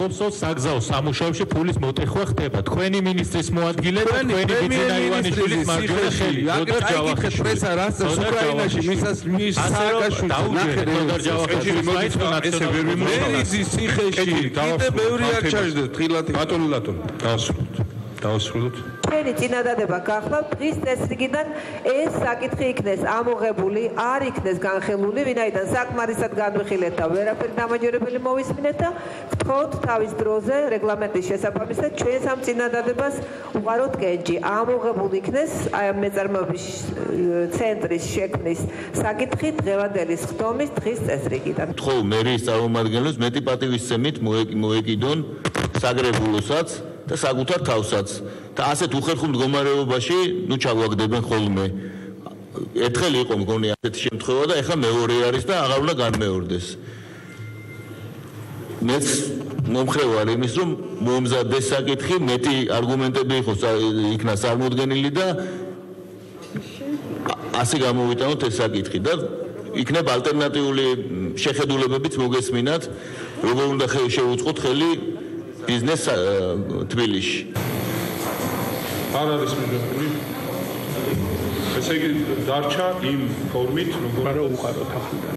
საავტობუსო საგზაო სამუშაოებში ფულის მოტეხვა ხდება. თქვენი მინისტრის მოადგილე და თქვენი ბიძინა ივანიშვილის მარჯვენა ხელი. როდარ ჯავახიშვილი პრესა რას უკრაინაში მის სააკაშვილს ნახეთ როდარ ჯავახიშვილი ესე ვერ მერიზის ციხეში კიდე ბევრი არ ჩაჯდეთ თხილათი ბატონო დავასრულოთ ჩვენი წინადადება გახლავთ დღის წესრიგიდან ეს საკითხი იქნეს ამოღებული, არ იქნეს განხილული, ვინაიდან საკმარისად განვიხილეთ და ვერაფერი დამაჯერებელი მოვისმინეთ და გთხოვთ თავის დროზე რეგლამენტის შესაბამისად ჩვენს ამ წინადადებას უყაროთ კენჭი. ამოღებული იქნეს აი ამ მეწარმეობის ცენტრის შექმნის საკითხი დღევანდელი ხდომის დღის წესრიგიდან. გთხოვ მერიის წარმომადგენლებს მეტი პატივისცემით მოეკიდონ საგრებულოსაც და საკუთარ თავსაც და ასეთ უხერხულ მდგომარეობაში ჩაგვაგდებენ ხოლმე. ერთხელ იყო მგონი ასეთი შემთხვევა და ეხლა მეორე არის და აღარ უნდა განმეორდეს. მეც მომხრე ვარ იმის რომ მომზადდეს საკითხი, მეტი არგუმენტები იყოს იქნა წარმოდგენილი და ასე გამოვიტანოთ ეს საკითხი და იქნება ალტერნატიული შეხედულებებიც მოგესმინათ, როგორ უნდა შევუწყოთ ხელი ბიზნეს თბილისში. არ არის მიღებული. ესე იგი დარჩა იმ ფორმით, როგორ არა უყაროთ ახლა.